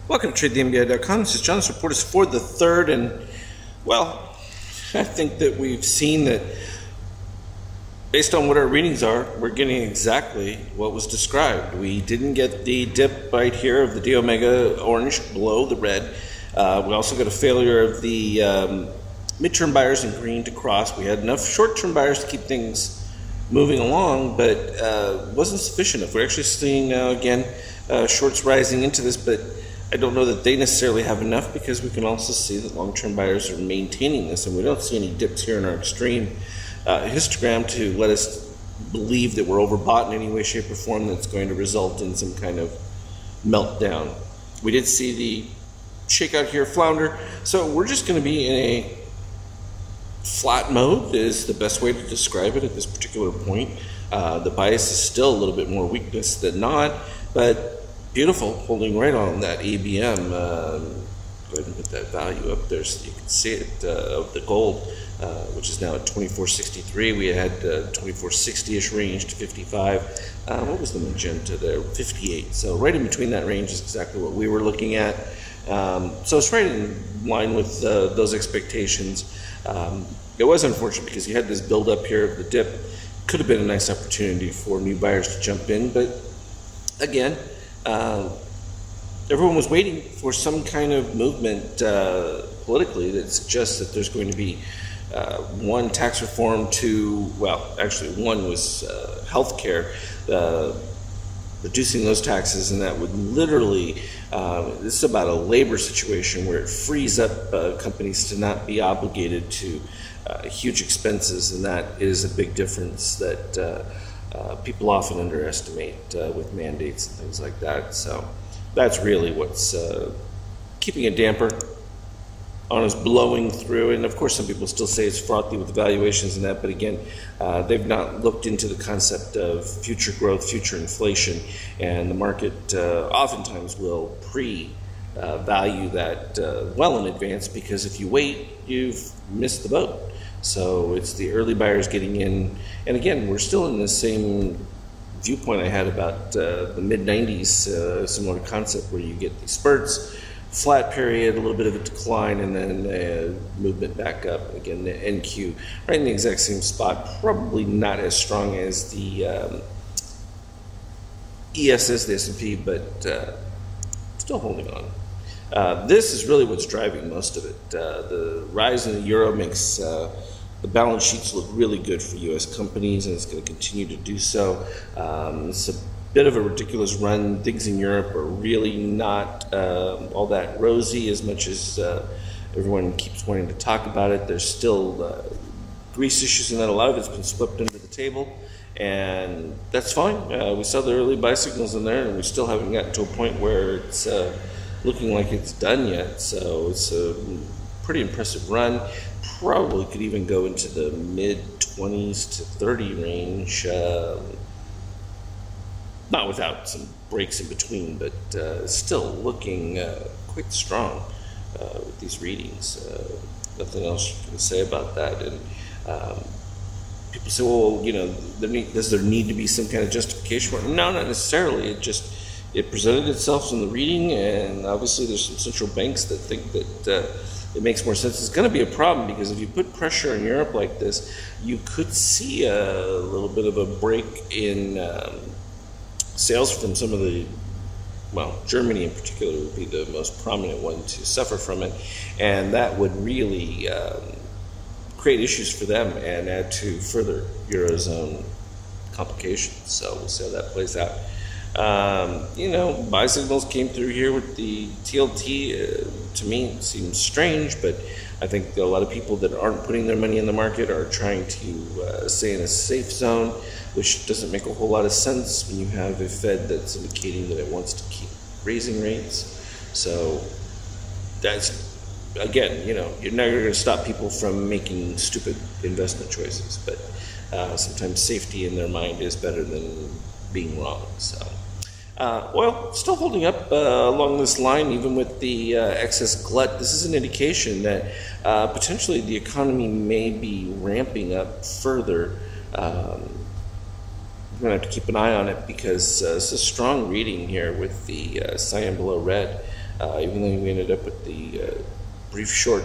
Welcome to TradeTheMBI.com. This is John. This report is for the 3rd, and well, I think that we've seen that based on what our readings are, we're getting exactly what was described. We didn't get the dip right here of the D Omega orange below the red. We also got a failure of the midterm buyers in green to cross. We had enough short-term buyers to keep things moving along, but wasn't sufficient enough. We're actually seeing now again shorts rising into this, but I don't know that they necessarily have enough, because we can also see that long-term buyers are maintaining this, and we don't see any dips here in our extreme histogram to let us believe that we're overbought in any way, shape, or form that's going to result in some kind of meltdown. We did see the shakeout here flounder, so we're just going to be in a flat mode is the best way to describe it at this particular point. The bias is still a little bit more weakness than not, but beautiful, holding right on that ABM. Go ahead and put that value up there so you can see it, of the gold, which is now at 24.63. We had 24.60-ish range to 55. What was the magenta there? 58. So right in between that range is exactly what we were looking at. So it's right in line with those expectations. It was unfortunate because you had this build up here of the dip. Could have been a nice opportunity for new buyers to jump in, but again, everyone was waiting for some kind of movement politically that suggests that there's going to be one, tax reform, two, well, actually one was health care, reducing those taxes, and that would literally, this is about a labor situation where it frees up companies to not be obligated to huge expenses, and that is a big difference that people often underestimate with mandates and things like that. So that's really what's keeping a damper on us blowing through. And of course, some people still say it's frothy with valuations and that, but again, they've not looked into the concept of future growth, future inflation, and the market oftentimes will value that well in advance, because if you wait, you've missed the boat. So it's the early buyers getting in, and again, we're still in the same viewpoint I had about the mid-90s, similar concept where you get these spurts, flat period, a little bit of a decline, and then movement back up. Again, the NQ right in the exact same spot, probably not as strong as the ESS, the S&P, but still holding on. This is really what's driving most of it. The rise in the euro makes the balance sheets look really good for U.S. companies, and it's going to continue to do so. It's a bit of a ridiculous run. Things in Europe are really not all that rosy as much as everyone keeps wanting to talk about it. There's still Greece issues, and that a lot of it's been swept under the table, and that's fine. We saw the early buy signals in there, and we still haven't gotten to a point where it's looking like it's done yet. So it's a pretty impressive run. Probably could even go into the mid-20s to 30 range, not without some breaks in between, but still looking quite strong with these readings. Nothing else you can say about that. And people say, well, you know, does there need to be some kind of justification for it? No, not necessarily. It presented itself in the reading, and obviously there's some central banks that think that it makes more sense. It's going to be a problem, because if you put pressure in Europe like this, you could see a little bit of a break in sales from some of the, well, Germany in particular would be the most prominent one to suffer from it, and that would really create issues for them and add to further Eurozone complications. So we'll see how that plays out. You know, buy signals came through here with the TLT. To me, it seems strange, but I think a lot of people that aren't putting their money in the market are trying to stay in a safe zone, which doesn't make a whole lot of sense when you have a Fed that's indicating that it wants to keep raising rates. So that's, again, you know, you're never going to stop people from making stupid investment choices, but sometimes safety in their mind is better than being wrong. So oil still holding up along this line, even with the excess glut. This is an indication that potentially the economy may be ramping up further. We're going to have to keep an eye on it, because it's a strong reading here with the cyan below red. Even though we ended up with the brief short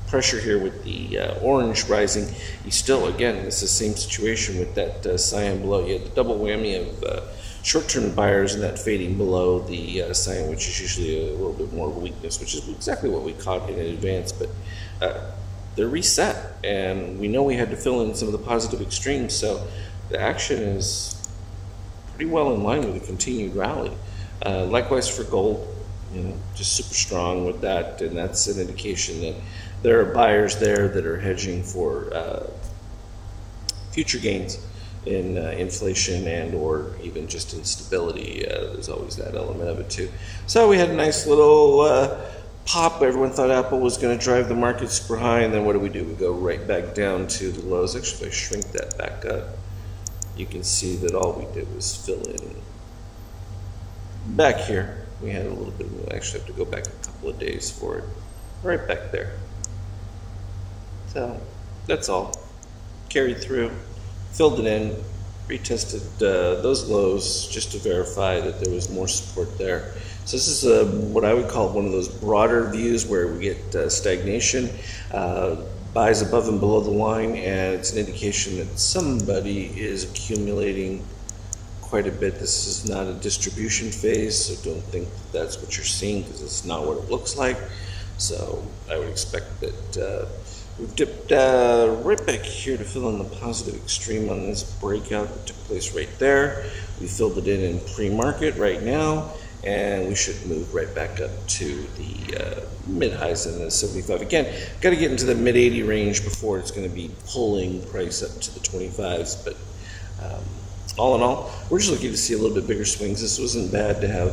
pressure here with the orange rising, you still, again, it's the same situation with that cyan below. You had the double whammy of short-term buyers and that fading below the cyan, which is usually a little bit more of a weakness, which is exactly what we caught in advance. But they're reset, and we know we had to fill in some of the positive extremes, so the action is pretty well in line with a continued rally. Likewise for gold, just super strong with that, and that's an indication that there are buyers there that are hedging for future gains in inflation and or even just instability. There's always that element of it too. So we had a nice little pop. Everyone thought Apple was going to drive the market super high, and then what do? We go right back down to the lows. Actually, if I shrink that back up, you can see that all we did was fill in back here. We had a little bit, we'll actually have to go back a couple of days for it. Right back there. So that's all. Carried through, filled it in, retested those lows just to verify that there was more support there. So this is what I would call one of those broader views where we get stagnation, buys above and below the line, and it's an indication that somebody is accumulating quite a bit. This is not a distribution phase, so don't think that's what you're seeing, because it's not what it looks like. So I would expect that we've dipped right back here to fill in the positive extreme on this breakout that took place right there. We filled it in pre-market right now, and we should move right back up to the mid-highs in the 75. Again, got to get into the mid-80 range before it's going to be pulling price up to the 25s, but all in all, we're just looking to see a little bit bigger swings. This wasn't bad to have,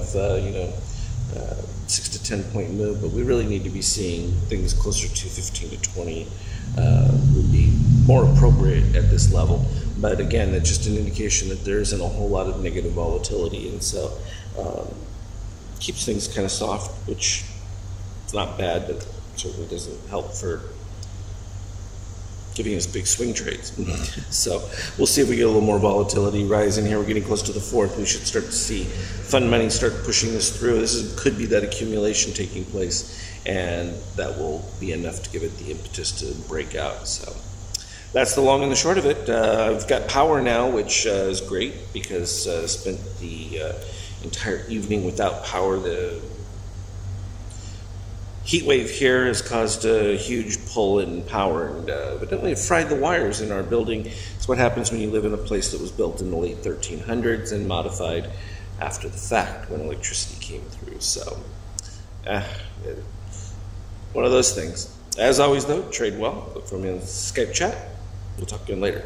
6 to 10 point move, but we really need to be seeing things closer to 15 to 20 would be more appropriate at this level. But again, that's just an indication that there isn't a whole lot of negative volatility, and so keeps things kind of soft, which is not bad, but certainly doesn't help for giving us big swing trades. So we'll see if we get a little more volatility rise in here. We're getting close to the 4th. We should start to see fund money start pushing this through. This could be that accumulation taking place, and that will be enough to give it the impetus to break out. So that's the long and the short of it. I've got power now, which is great, because I spent the entire evening without power. The heat wave here has caused a huge pull in power, and evidently it fried the wires in our building. It's what happens when you live in a place that was built in the late 1300s and modified after the fact when electricity came through. So, one of those things. As always, though, trade well. Look for me on Skype chat. We'll talk again later.